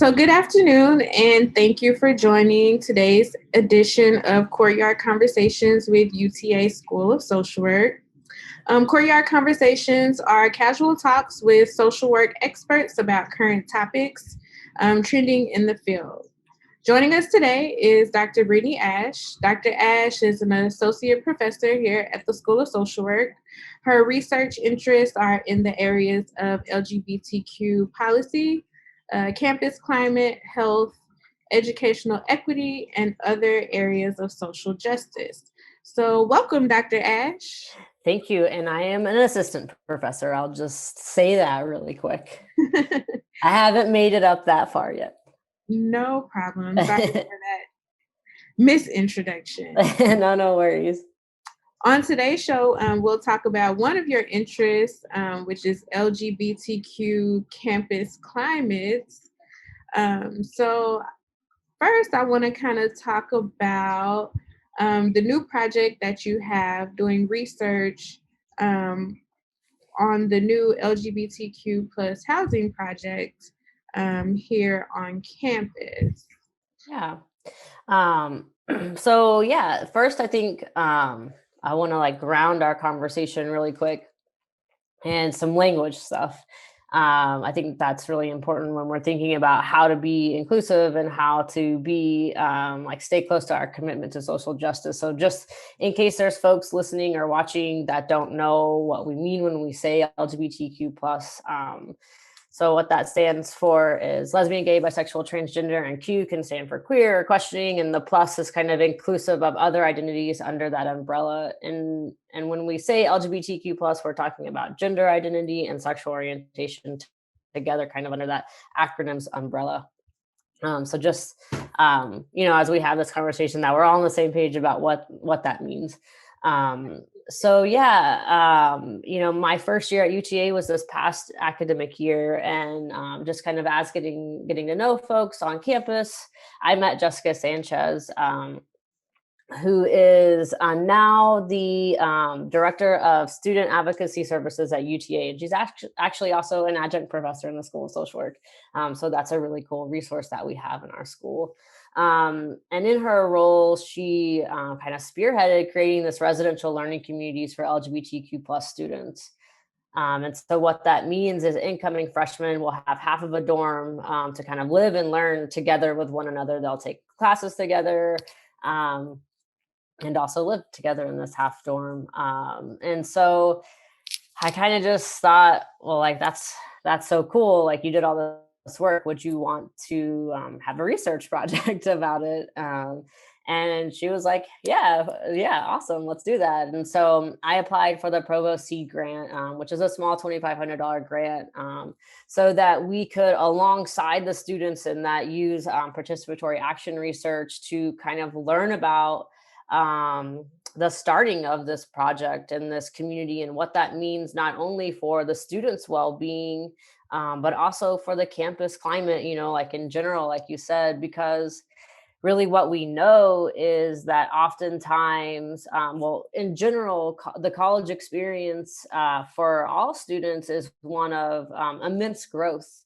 So, good afternoon, and thank you for joining today's edition of Courtyard Conversations with UTA School of Social Work. Courtyard Conversations are casual talks with social work experts about current topics trending in the field. Joining us today is Dr. Brittanie Ash. Dr. Ash is an associate professor here at the School of Social Work. Her research interests are in the areas of LGBTQ policy, campus climate, health, educational equity, and other areas of social justice. So, welcome, Dr. Ash. Thank you. And I am an assistant professor. I'll just say that really quick. I haven't made it up that far yet. No problem. Sorry for that misintroduction. No worries. On today's show, we'll talk about one of your interests, which is LGBTQ campus climates. So first, I want to kind of talk about the new project that you have doing research on the new LGBTQ plus housing project here on campus. Yeah. So yeah, first I think I want to ground our conversation really quick and some language stuff. I think that's really important when we're thinking about how to be inclusive and how to be stay close to our commitment to social justice. So just in case there's folks listening or watching that don't know what we mean when we say LGBTQ plus, so what that stands for is lesbian, gay, bisexual, transgender, and Q can stand for queer or questioning, and the plus is kind of inclusive of other identities under that umbrella. And when we say LGBTQ plus, we're talking about gender identity and sexual orientation together, kind of under that acronym's umbrella. So just as we have this conversation, that we're all on the same page about what that means. My first year at UTA was this past academic year, and just kind of as getting to know folks on campus, I met Jessica Sanchez, who is now the director of student advocacy services at UTA, and she's actually also an adjunct professor in the School of Social Work. So that's a really cool resource that we have in our school. And in her role, she kind of spearheaded creating this residential learning communities for LGBTQ plus students. And so what that means is incoming freshmen will have half of a dorm to kind of live and learn together with one another. They'll take classes together and also live together in this half dorm. And so I kind of just thought, well, that's so cool. Like, you did all this work. Would you want to have a research project about it? And she was like, yeah, awesome. Let's do that. And so I applied for the Provost Seed Grant, which is a small $2,500 grant, so that we could, alongside the students in that, use participatory action research to kind of learn about the starting of this project and this community and what that means, not only for the students' well-being, but also for the campus climate, in general, like you said, because really what we know is that oftentimes, in general, the college experience for all students is one of immense growth.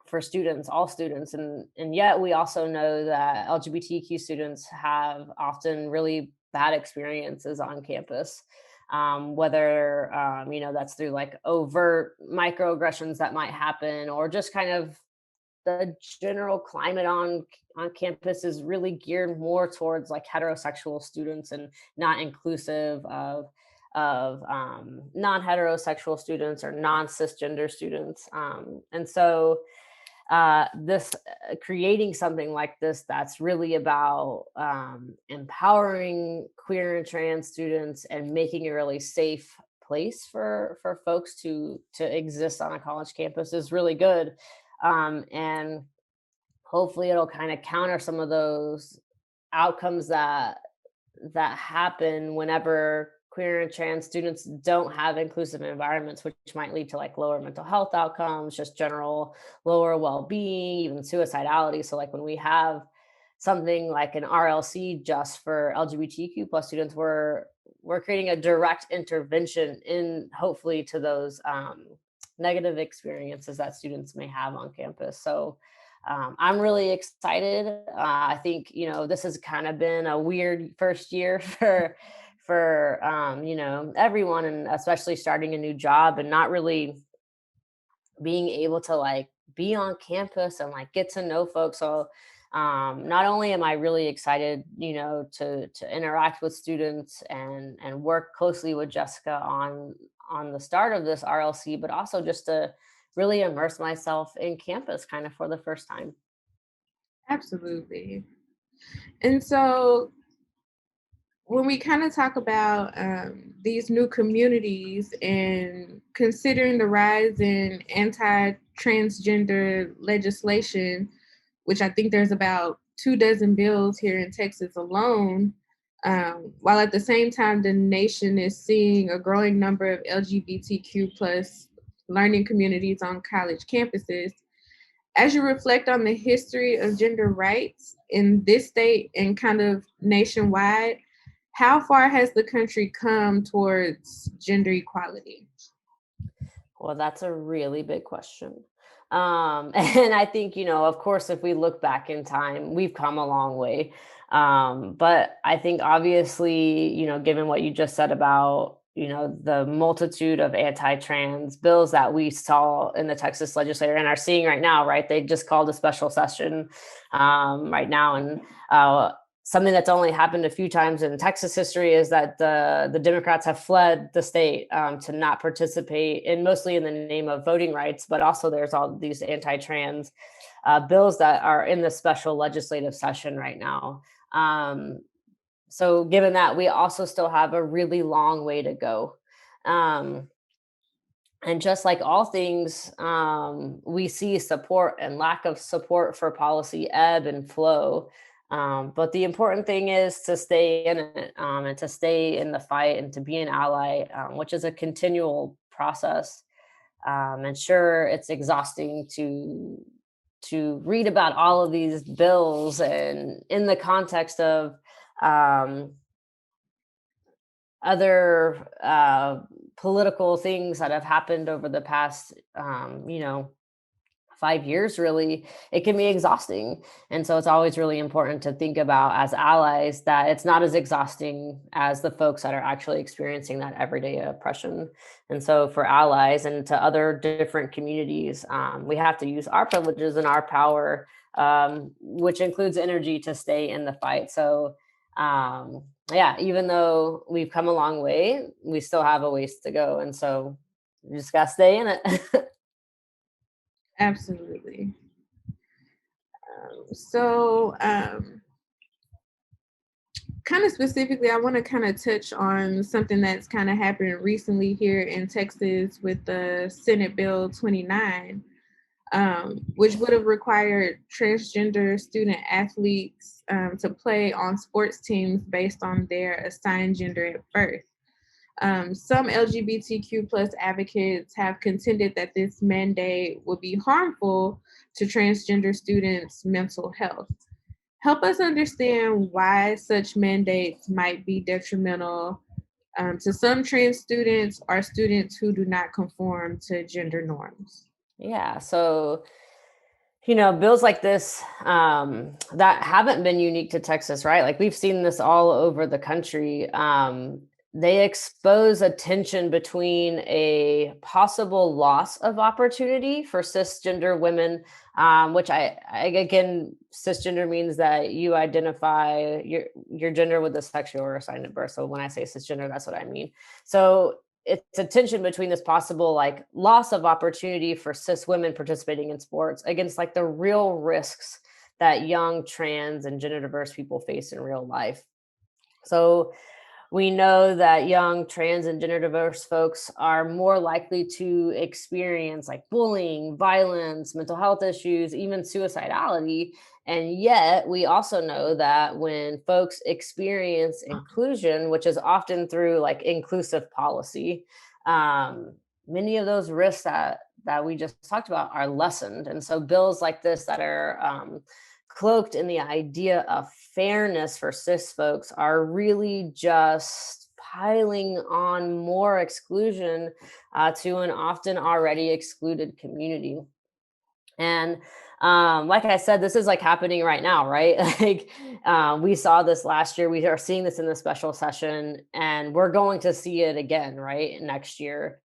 For students, all students. And yet we also know that LGBTQ students have often really bad experiences on campus, whether, that's through overt microaggressions that might happen, or just kind of the general climate on campus is really geared more towards heterosexual students and not inclusive of non-heterosexual students or non-cisgender students. And so this creating something like this that's really about empowering queer and trans students and making a really safe place for folks to exist on a college campus is really good. And hopefully it'll kind of counter some of those outcomes that happen whenever queer and trans students don't have inclusive environments, which might lead to lower mental health outcomes, just general lower well-being, even suicidality. So when we have something like an RLC just for LGBTQ plus students, we're creating a direct intervention in hopefully to those negative experiences that students may have on campus. So I'm really excited. I think, this has kind of been a weird first year for everyone, and especially starting a new job and not really being able to like be on campus and like get to know folks. So not only am I really excited, to interact with students and work closely with Jessica on the start of this RLC, but also just to really immerse myself in campus kind of for the first time. Absolutely. And so when we kind of talk about these new communities and considering the rise in anti-transgender legislation, which I think there's about 24 bills here in Texas alone, while at the same time the nation is seeing a growing number of LGBTQ plus learning communities on college campuses, as you reflect on the history of gender rights in this state and kind of nationwide, how far has the country come towards gender equality? Well, that's a really big question. And I think, of course, if we look back in time, we've come a long way. But I think obviously, given what you just said about, the multitude of anti-trans bills that we saw in the Texas legislature and are seeing right now, right? They just called a special session right now. And something that's only happened a few times in Texas history is that the Democrats have fled the state to not participate in, mostly in the name of voting rights, but also there's all these anti-trans bills that are in the special legislative session right now. So given that, we also still have a really long way to go. Um, and just like all things, we see support and lack of support for policy ebb and flow. But the important thing is to stay in it, and to stay in the fight and to be an ally, which is a continual process. And sure, it's exhausting to read about all of these bills and in the context of um, other political things that have happened over the past 5 years. Really, it can be exhausting, and so it's always really important to think about as allies that it's not as exhausting as the folks that are actually experiencing that everyday oppression. And so for allies and to other different communities, we have to use our privileges and our power, which includes energy, to stay in the fight. So yeah, even though we've come a long way, we still have a ways to go. And so you just got to stay in it. Absolutely. So, kind of specifically, I want to kind of touch on something that's kind of happened recently here in Texas with the Senate Bill 29, which would have required transgender student athletes to play on sports teams based on their assigned gender at birth. Some LGBTQ plus advocates have contended that this mandate would be harmful to transgender students' mental health. Help us understand why such mandates might be detrimental to some trans students or students who do not conform to gender norms. Yeah. So, bills like this that haven't been unique to Texas, right? Like we've seen this all over the country. They expose a tension between a possible loss of opportunity for cisgender women, which again, cisgender means that you identify your gender with the sex you were assigned at birth. So when I say cisgender, that's what I mean. So it's a tension between this possible like loss of opportunity for cis women participating in sports against like the real risks that young trans and gender diverse people face in real life. So we know that young trans and gender diverse folks are more likely to experience like bullying, violence, mental health issues, even suicidality. And yet, we also know that when folks experience inclusion, which is often through like inclusive policy, many of those risks that we just talked about are lessened. And so, bills like this that are cloaked in the idea of fairness for cis folks are really just piling on more exclusion to an often already excluded community. And like I said, this is like happening right now, right? Like we saw this last year. We are seeing this in the special session, and we're going to see it again, right, next year.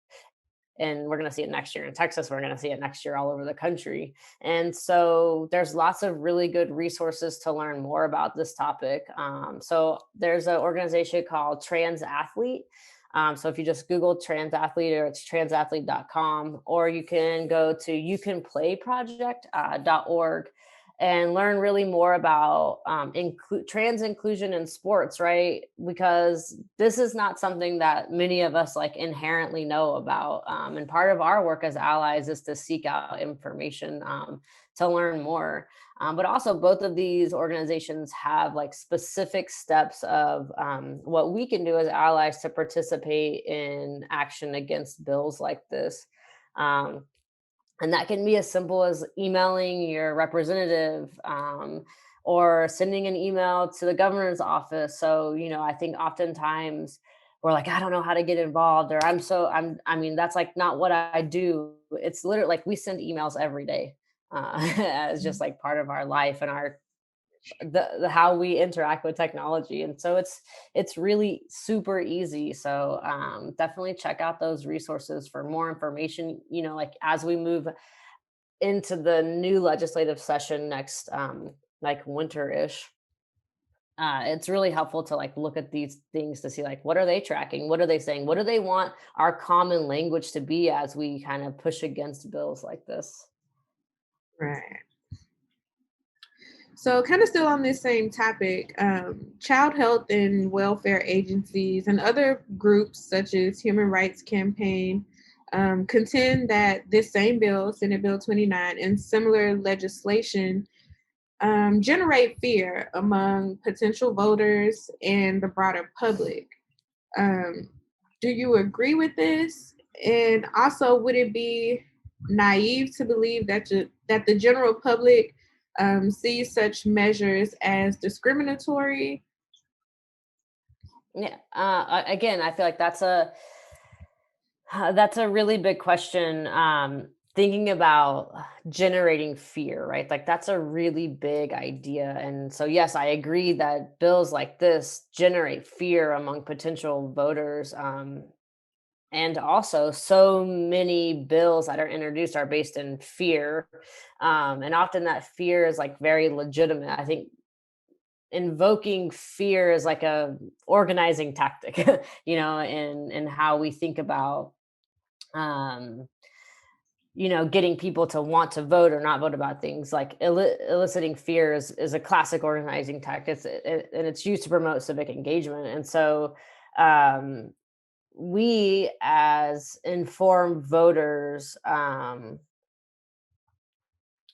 And we're going to see it next year in Texas. We're going to see it next year all over the country. And so there's lots of really good resources to learn more about this topic. So there's an organization called Trans Athlete. So if you just Google trans athlete, or it's transathlete.com, or you can go to youcanplayproject.org and learn really more about trans inclusion in sports, right? Because this is not something that many of us like inherently know about. And part of our work as allies is to seek out information to learn more. But also both of these organizations have like specific steps of what we can do as allies to participate in action against bills like this. Um, and that can be as simple as emailing your representative, or sending an email to the governor's office. So, I think oftentimes we're like, I don't know how to get involved, or I mean, that's like not what I do. It's literally like we send emails every day, as just like part of our life and our the how we interact with technology. And so it's really super easy. So definitely check out those resources for more information, like as we move into the new legislative session next like winter-ish. It's really helpful to like look at these things to see like what are they tracking, what are they saying, what do they want our common language to be as we kind of push against bills like this. Right. So, kind of still on this same topic, child health and welfare agencies and other groups such as Human Rights Campaign contend that this same bill, Senate Bill 29, and similar legislation generate fear among potential voters and the broader public. Do you agree with this? And also, would it be naive to believe that the general public sees such measures as discriminatory? Yeah. Again, I feel like that's a really big question. Thinking about generating fear, right? Like that's a really big idea. And so, yes, I agree that bills like this generate fear among potential voters. And also, so many bills that are introduced are based in fear. And often that fear is like very legitimate. I think invoking fear is like a organizing tactic, in how we think about um getting people to want to vote or not vote about things. Like eliciting fear is a classic organizing tactic. And it's used to promote civic engagement. And so um we as informed voters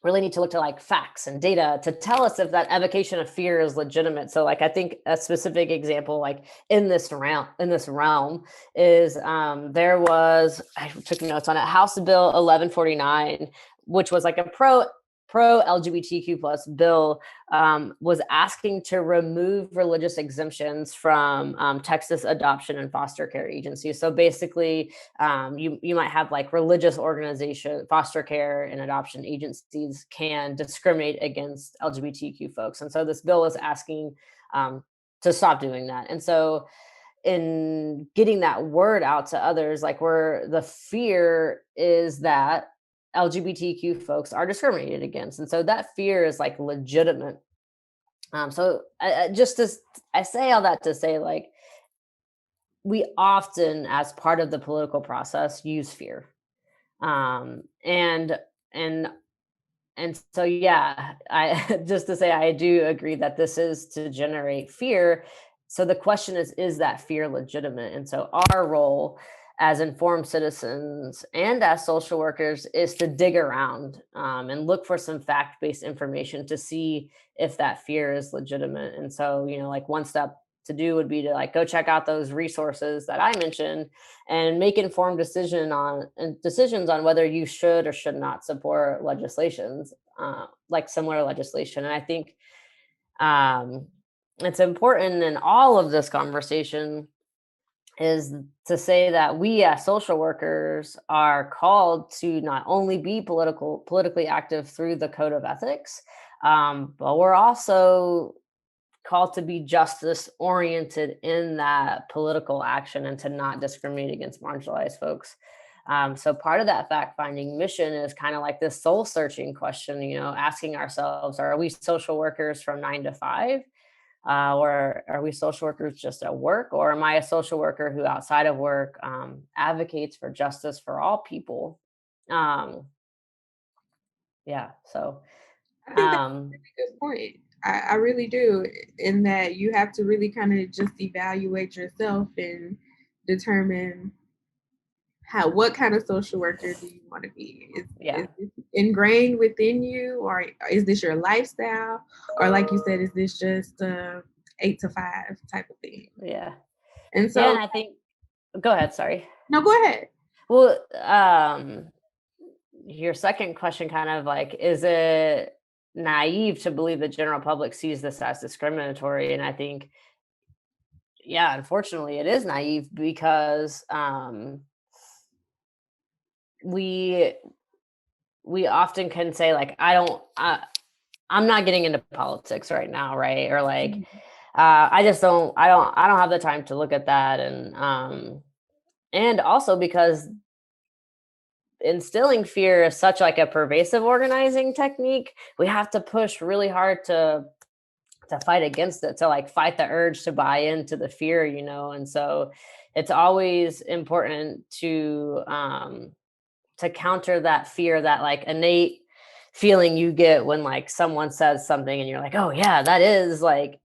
really need to look to like facts and data to tell us if that evocation of fear is legitimate. So like I think a specific example like in this realm is there was, I took notes on it, House Bill 1149, which was like a pro LGBTQ plus bill, was asking to remove religious exemptions from Texas adoption and foster care agencies. So basically, you might have like religious organization, foster care and adoption agencies can discriminate against LGBTQ folks, and so this bill is asking to stop doing that. And so in getting that word out to others, like where the fear is that LGBTQ folks are discriminated against. And so that fear is like legitimate. So I say all that to say like we often, as part of the political process, use fear. And and and so yeah, I just to say I do agree that this is to generate fear. So the question is that fear legitimate? And so our role as informed citizens and as social workers is to dig around and look for some fact-based information to see if that fear is legitimate. And so, like one step to do would be to like go check out those resources that I mentioned and make informed decisions on whether you should or should not support legislations, like similar legislation. And I think it's important in all of this conversation is to say that we as social workers are called to not only be politically active through the code of ethics, but we're also called to be justice oriented in that political action and to not discriminate against marginalized folks. So part of that fact finding mission is kind of like this soul searching question, asking ourselves, are we social workers from 9 to 5? Or are we social workers just at work? Or am I a social worker who outside of work advocates for justice for all people? Um, yeah. So, I think that's a um, really good point. I really do, in that you have to really kind of just evaluate yourself and determine what kind of social worker do you want to be? Is yeah. this ingrained within you, or is this your lifestyle, or like you said, is this just 8 to 5 type of thing? Yeah. And Yeah. so, And I think, go ahead. Sorry. no, go ahead. Well, your second question kind of like, is it naive to believe the general public sees this as discriminatory? And I think, yeah, unfortunately, it is naive because we we often can say like, I'm not getting into politics right now, right? Or like, Mhm. I don't have the time to look at that, and also because instilling fear is such like a pervasive organizing technique, we have to push really hard to fight against it, to like fight the urge to buy into the fear, and so it's always important to counter that fear, that like innate feeling you get when like someone says something and you're like, oh yeah, that is like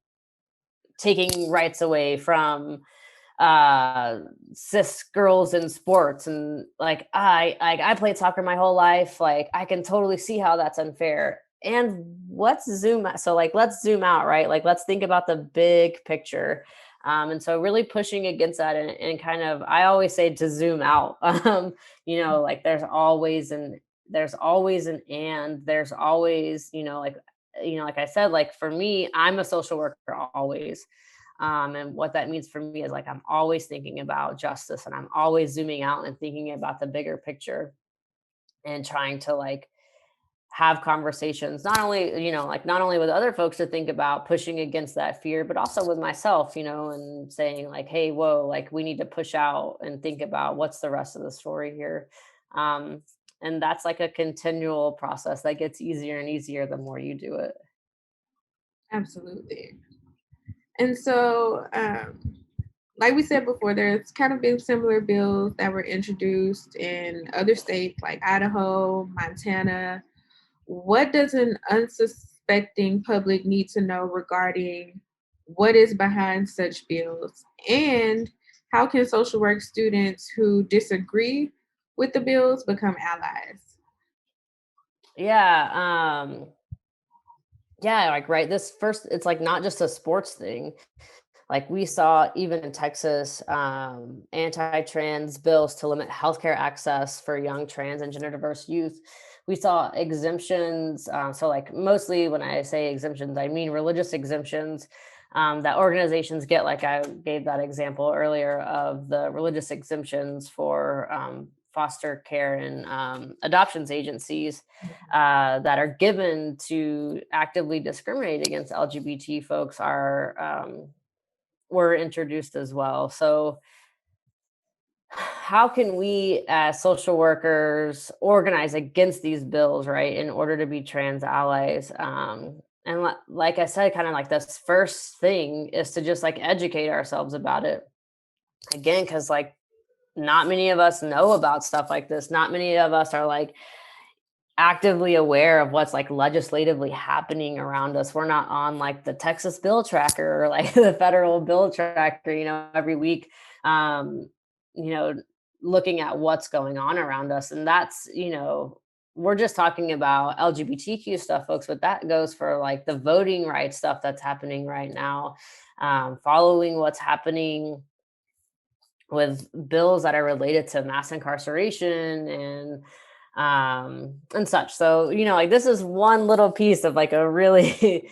taking rights away from cis girls in sports. And like I played soccer my whole life, like I can totally see how that's unfair. And let's zoom out, right? Like let's think about the big picture. And so really pushing against that, and kind of, I always say to zoom out. Like there's always an and there's always, like I said, like for me, I'm a social worker always. And what that means for me is like I'm always thinking about justice, and I'm always zooming out and thinking about the bigger picture, and trying to like have conversations, not only with other folks to think about pushing against that fear, but also with myself, and saying like, hey, whoa, like we need to push out and think about what's the rest of the story here. Um, and that's like a continual process that gets easier and easier the more you do it. Absolutely. And so, like we said before, there's kind of been similar bills that were introduced in other states like Idaho, Montana. What does an unsuspecting public need to know regarding what is behind such bills? And how can social work students who disagree with the bills become allies? Yeah. Yeah, like right. This first, it's like not just a sports thing. Like we saw even in Texas, anti-trans bills to limit healthcare access for young trans and gender diverse youth. We saw exemptions. So, like mostly when I say exemptions, I mean religious exemptions that organizations get. Like I gave that example earlier of the religious exemptions for foster care and adoptions agencies that are given to actively discriminate against LGBT folks are were introduced as well. So, how can we as social workers organize against these bills, right, in order to be trans allies? And like I said, kind of like this first thing is to just like educate ourselves about it again, because like not many of us know about stuff like this. Not many of us are like actively aware of what's like legislatively happening around us. We're not on like the Texas bill tracker or like the federal bill tracker, every week, um, you know, looking at what's going on around us. And that's, we're just talking about LGBTQ stuff, folks, but that goes for like the voting rights stuff that's happening right now, following what's happening with bills that are related to mass incarceration and such. So, like this is one little piece of like a really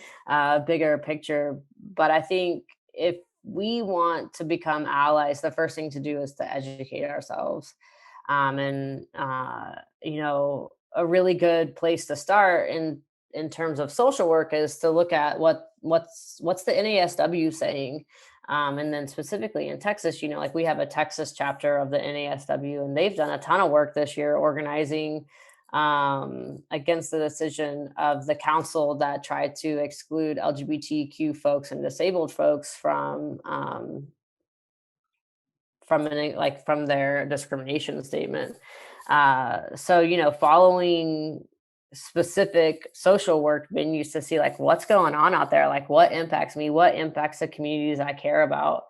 bigger picture. But I think if we want to become allies, the first thing to do is to educate ourselves. And a really good place to start in terms of social work is to look at what's the NASW saying. And then specifically in Texas, like we have a Texas chapter of the NASW, and they've done a ton of work this year organizing against the decision of the council that tried to exclude LGBTQ folks and disabled folks from their discrimination statement. So following specific social work venues to see like what's going on out there, like what impacts me, what impacts the communities I care about.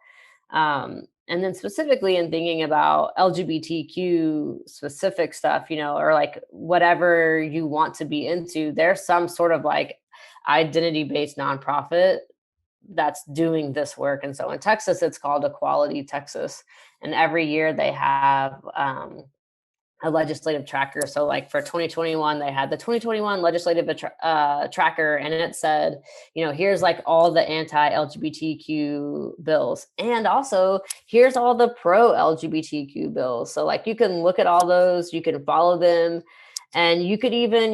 And then specifically in thinking about LGBTQ specific stuff, or like whatever you want to be into, there's some sort of like identity based nonprofit that's doing this work. And so in Texas, it's called Equality Texas. And every year they have a legislative tracker. So like for 2021, they had the 2021 legislative tracker, and it said, here's like all the anti-LGBTQ bills. And also here's all the pro-LGBTQ bills. So like you can look at all those, you can follow them, and you could even,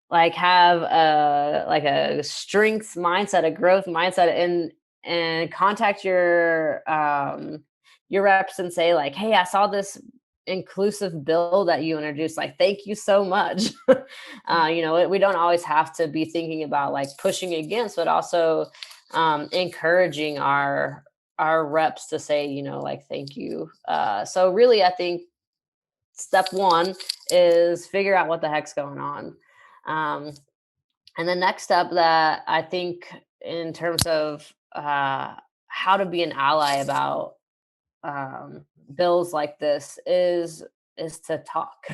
like have a strengths mindset, a growth mindset, and contact your reps and say like, hey, I saw this inclusive bill that you introduced, like thank you so much. We don't always have to be thinking about like pushing against, but also encouraging our reps to say, like thank you. So really I think step one is figure out what the heck's going on. And the next step that I think in terms of how to be an ally about bills like this is to talk.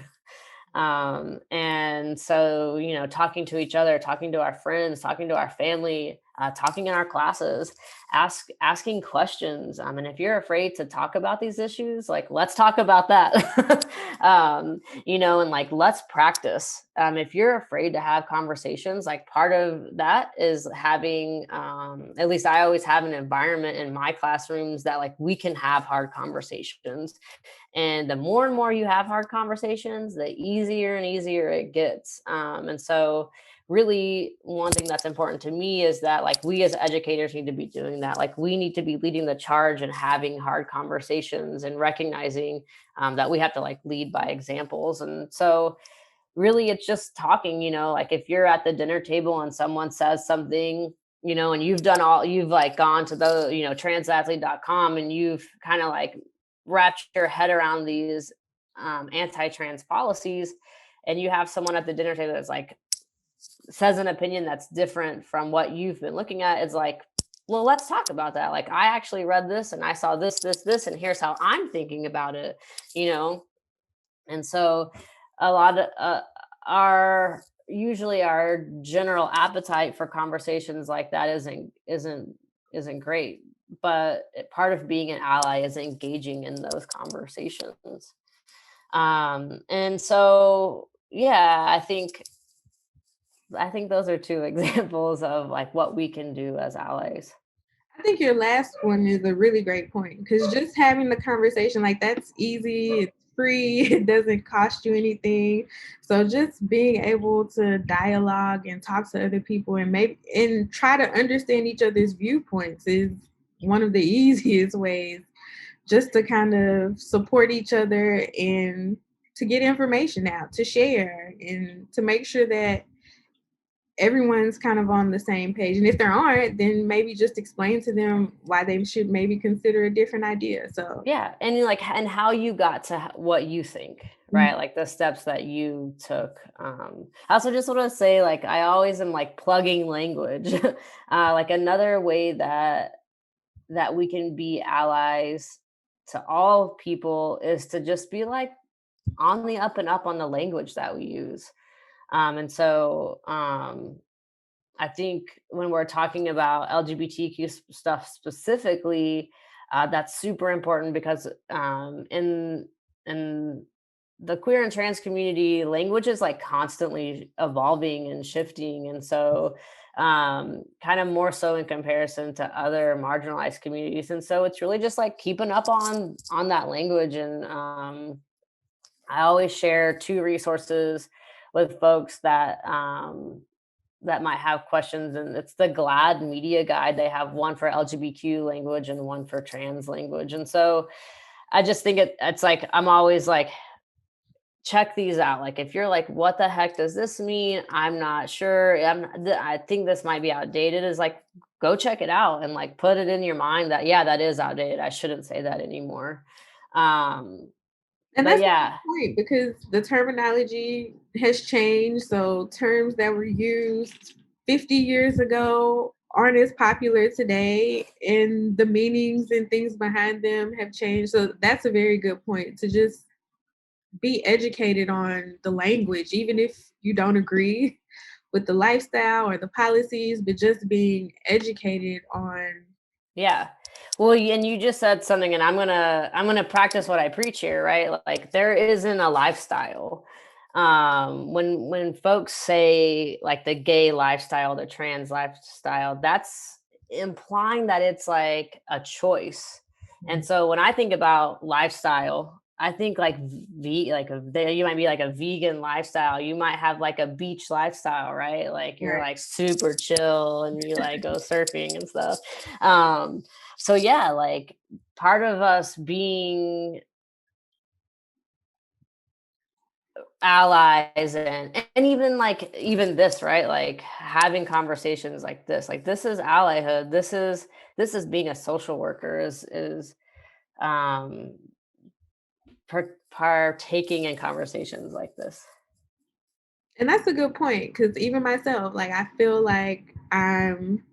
And so, talking to each other, talking to our friends, talking to our family, talking in our classes, asking questions. And if you're afraid to talk about these issues, like, let's talk about that. And like, let's practice. If you're afraid to have conversations, like part of that is having, at least I always have an environment in my classrooms that like we can have hard conversations. And the more and more you have hard conversations, the easier and easier it gets. And so really one thing that's important to me is that like we as educators need to be doing that. Like we need to be leading the charge and having hard conversations and recognizing that we have to like lead by examples. And so really it's just talking, like if you're at the dinner table and someone says something, and you've like gone to the, transathlete.com and you've kind of like wrapped your head around these anti-trans policies, and you have someone at the dinner table that's like says an opinion that's different from what you've been looking at, it's like, well, let's talk about that. Like I actually read this and I saw this, and here's how I'm thinking about it, And so a lot of our general appetite for conversations like that isn't great. But part of being an ally is engaging in those conversations. And so, yeah, I think those are two examples of like what we can do as allies. I think your last one is a really great point, because just having the conversation, like that's easy, it's free, it doesn't cost you anything. So just being able to dialogue and talk to other people and try to understand each other's viewpoints is one of the easiest ways just to kind of support each other and to get information out, to share, and to make sure that everyone's kind of on the same page. And if there aren't, then maybe just explain to them why they should maybe consider a different idea. So yeah, and how you got to what you think, right? Like the steps that you took. I also just want to say, like, I always am like plugging language. Like another way that we can be allies to all people is to just be like on the up and up on the language that we use. And so I think when we're talking about LGBTQ stuff specifically, that's super important because in the queer and trans community, language is like constantly evolving and shifting. And so kind of more so in comparison to other marginalized communities. And so it's really just like keeping up on that language. And I always share 2 resources with folks that might have questions, and it's the GLAD media guide. They have one for LGBTQ language and one for trans language. And so I just think it's like, I'm always like, check these out. Like, if you're like, what the heck does this mean? I'm not sure. I think this might be outdated. Is like, go check it out and like put it in your mind that, yeah, that is outdated. I shouldn't say that anymore. And But that's a yeah, good point because the terminology has changed. So terms that were used 50 years ago aren't as popular today, and the meanings and things behind them have changed. So that's a very good point, to just be educated on the language, even if you don't agree with the lifestyle or the policies, but just being educated on. yeah. Well, and you just said something, and I'm gonna practice what I preach here, right? Like, there isn't a lifestyle. When folks say like the gay lifestyle, the trans lifestyle, that's implying that it's like a choice. And so when I think about lifestyle, I think like you might be like a vegan lifestyle. You might have like a beach lifestyle, right? Like, you're Right. like super chill and you like go surfing and stuff. Um, so yeah, like, part of us being allies, and even like, even this, right? Like, having conversations like this is allyhood. This is being a social worker, is um partaking in conversations like this. And that's a good point, because even myself, like, I feel like I'm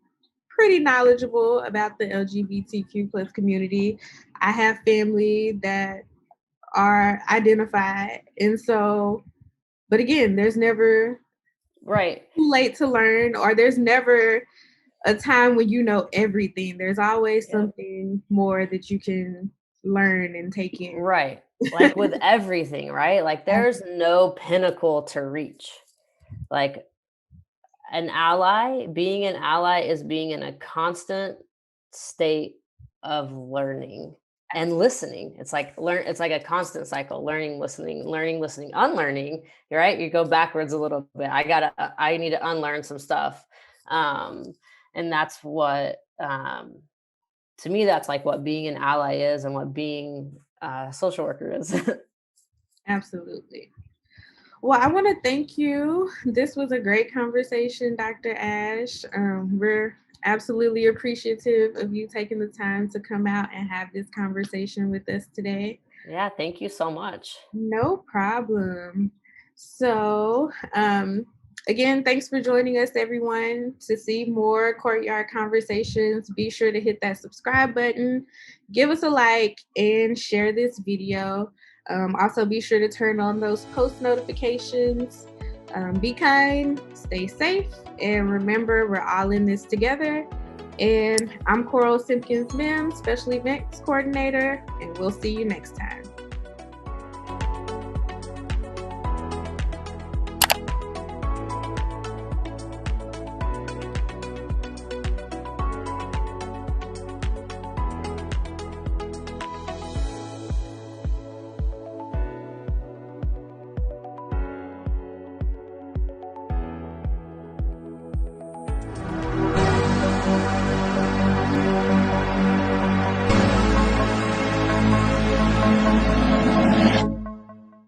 pretty knowledgeable about the LGBTQ plus community. I have family that are identified. And so, but again, there's never Right. too late to learn, or there's never a time when you know everything. There's always Yep. something more that you can learn and take in. Right. Like, with everything, right? Like, there's no pinnacle to reach. Like, being an ally is being in a constant state of learning and listening. It's like a constant cycle: learning, listening, unlearning. Right? You go backwards a little bit. I need to unlearn some stuff. Um, and that's what, to me, that's like what being an ally is, and what being a social worker is. Absolutely. Well, I want to thank you. This was a great conversation, Dr. Ash. We're absolutely appreciative of you taking the time to come out and have this conversation with us today. Yeah, thank you so much. No problem. So, again, thanks for joining us, everyone. To see more Courtyard Conversations, be sure to hit that subscribe button, give us a like, and share this video. Also, be sure to turn on those post notifications. Be kind, stay safe, and remember, we're all in this together. And I'm Coral Simpkins Mims, Special Events Coordinator, and we'll see you next time.